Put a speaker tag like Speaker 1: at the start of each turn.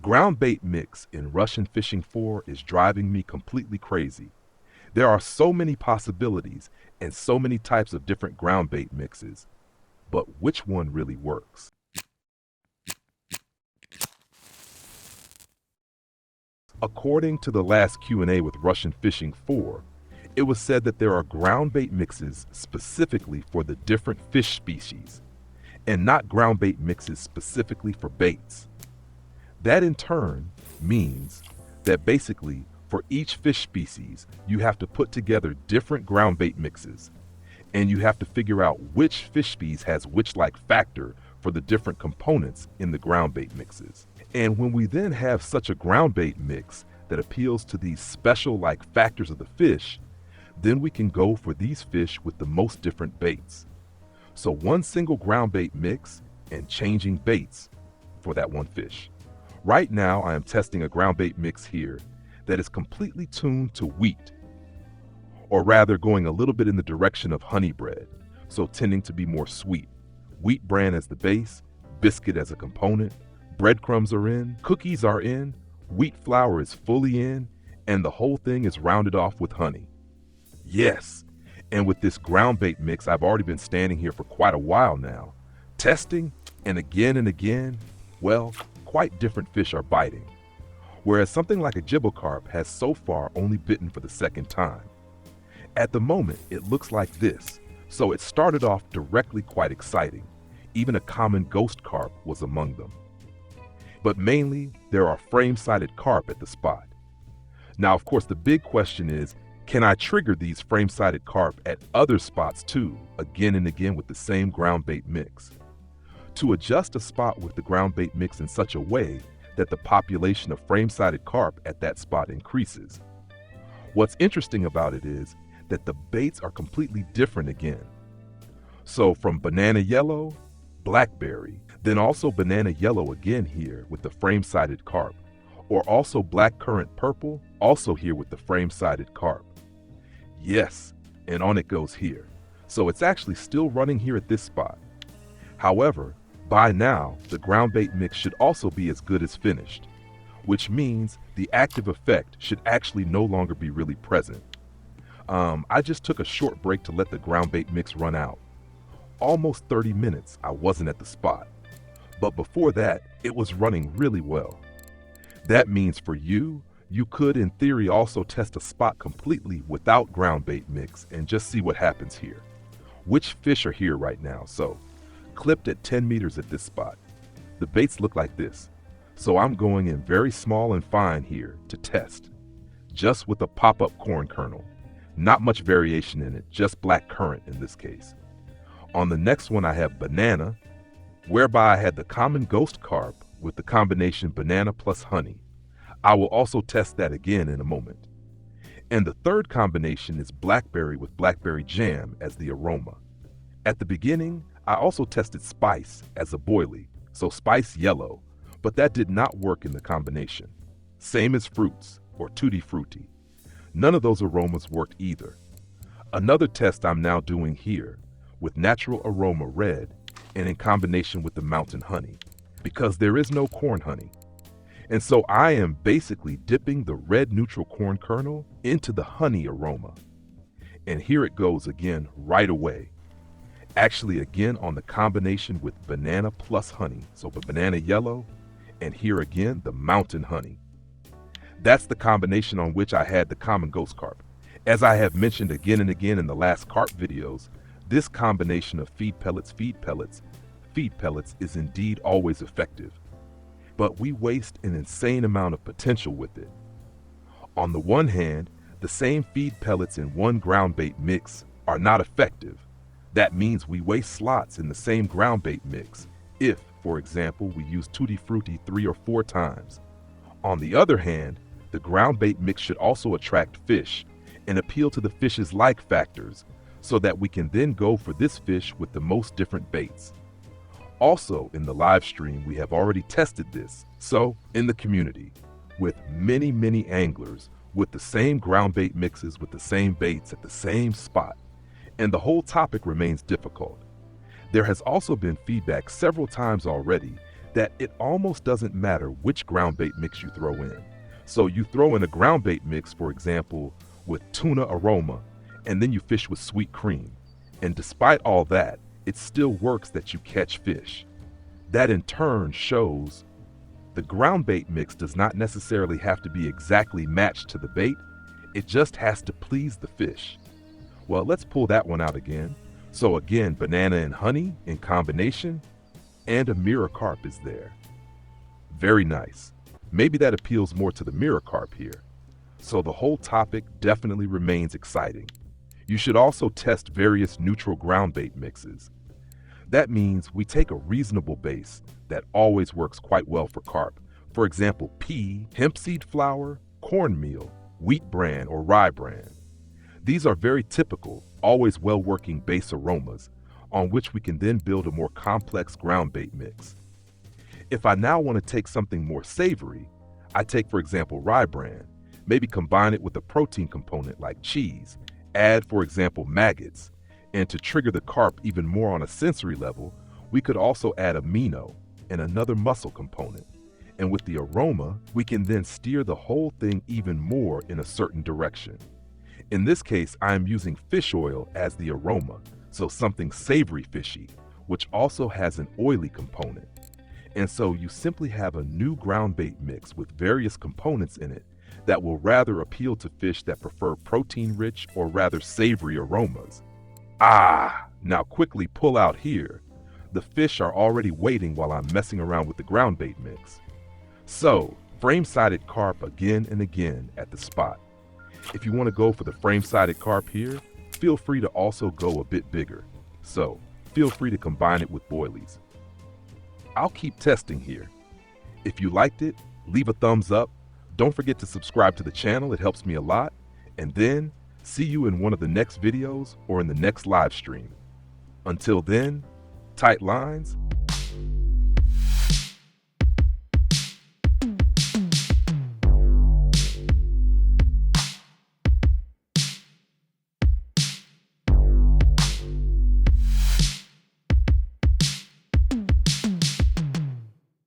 Speaker 1: Ground bait mix in Russian Fishing 4 is driving me completely crazy. There are so many possibilities and so many types of different ground bait mixes, but which one really works? According to the last Q&A with Russian Fishing 4, it was said that there are ground bait mixes specifically for the different fish species, and not ground bait mixes specifically for baits. That in turn means that basically for each fish species, you have to put together different ground bait mixes, and you have to figure out which fish species has which like factor for the different components in the ground bait mixes. And when we then have such a ground bait mix that appeals to these special like factors of the fish, then we can go for these fish with the most different baits. So one single ground bait mix and changing baits for that one fish. Right now I am testing a ground bait mix here that is completely tuned to wheat, or rather going a little bit in the direction of honey bread, so tending to be more sweet. Wheat bran as the base, biscuit as a component, breadcrumbs are in, cookies are in, wheat flour is fully in, and the whole thing is rounded off with honey. Yes, and with this ground bait mix, I've already been standing here for quite a while now, testing, and again, well, quite different fish are biting. Whereas something like a carp has so far only bitten for the second time. At the moment, it looks like this, so it started off directly quite exciting. Even a common ghost carp was among them. But mainly, there are frame-sided carp at the spot. Now, of course, the big question is, can I trigger these frame-sided carp at other spots too, again and again with the same ground bait mix? To adjust a spot with the ground bait mix in such a way that the population of frame-sided carp at that spot increases. What's interesting about it is that the baits are completely different again. So from banana yellow, blackberry, then also banana yellow again here with the frame-sided carp, or also blackcurrant purple, also here with the frame-sided carp. Yes, and on it goes here. So it's actually still running here at this spot. However, by now, the ground bait mix should also be as good as finished, which means the active effect should actually no longer be really present. I just took a short break to let the ground bait mix run out. Almost 30 minutes I wasn't at the spot, but before that, it was running really well. That means for you, you could in theory also test a spot completely without ground bait mix and just see what happens here. Which fish are here right now? So, clipped at 10 meters at this spot. The baits look like this, so I'm going in very small and fine here to test, just with a pop-up corn kernel. Not much variation in it, just blackcurrant in this case. On the next one I have banana, whereby I had the common ghost carp with the combination banana plus honey. I will also test that again in a moment. And the third combination is blackberry with blackberry jam as the aroma. At the beginning, I also tested spice as a boilie, so spice yellow, but that did not work in the combination. Same as fruits or tutti frutti. None of those aromas worked either. Another test I'm now doing here with natural aroma red and in combination with the mountain honey, because there is no corn honey. And so I am basically dipping the red neutral corn kernel into the honey aroma. And here it goes again right away. Actually again on the combination with banana plus honey, so the banana yellow, and here again the mountain honey. That's the combination on which I had the common ghost carp. As I have mentioned again and again in the last carp videos, this combination of feed pellets is indeed always effective. But we waste an insane amount of potential with it. On the one hand, the same feed pellets in one ground bait mix are not effective. That means we waste slots in the same ground bait mix if, for example, we use tutti frutti 3 or 4 times. On the other hand, the ground bait mix should also attract fish and appeal to the fish's like factors so that we can then go for this fish with the most different baits. Also, in the live stream, we have already tested this. So, in the community, with many anglers with the same ground bait mixes with the same baits at the same spot, and the whole topic remains difficult. There has also been feedback several times already that it almost doesn't matter which ground bait mix you throw in. So you throw in a ground bait mix, for example, with tuna aroma, and then you fish with sweet cream. And despite all that, it still works that you catch fish. That in turn shows the ground bait mix does not necessarily have to be exactly matched to the bait, it just has to please the fish. Well, let's pull that one out again. So again, banana and honey in combination, and a mirror carp is there. Very nice. Maybe that appeals more to the mirror carp here. So the whole topic definitely remains exciting. You should also test various neutral ground bait mixes. That means we take a reasonable base that always works quite well for carp. For example, pea, hemp seed flour, cornmeal, wheat bran, or rye bran. These are very typical, always well-working base aromas, on which we can then build a more complex ground bait mix. If I now want to take something more savory, I take, for example, rye bran, maybe combine it with a protein component like cheese, add, for example, maggots, and to trigger the carp even more on a sensory level, we could also add amino and another muscle component. And with the aroma, we can then steer the whole thing even more in a certain direction. In this case, I am using fish oil as the aroma, so something savory fishy, which also has an oily component. And so you simply have a new ground bait mix with various components in it that will rather appeal to fish that prefer protein-rich or rather savory aromas. Now quickly pull out here. The fish are already waiting while I'm messing around with the ground bait mix. So, frame-sided carp again and again at the spot. If you want to go for the frame-sided carp here, feel free to also go a bit bigger. So, feel free to combine it with boilies. I'll keep testing here. If you liked it, leave a thumbs up. Don't forget to subscribe to the channel, it helps me a lot. And then, see you in one of the next videos or in the next live stream. Until then, tight lines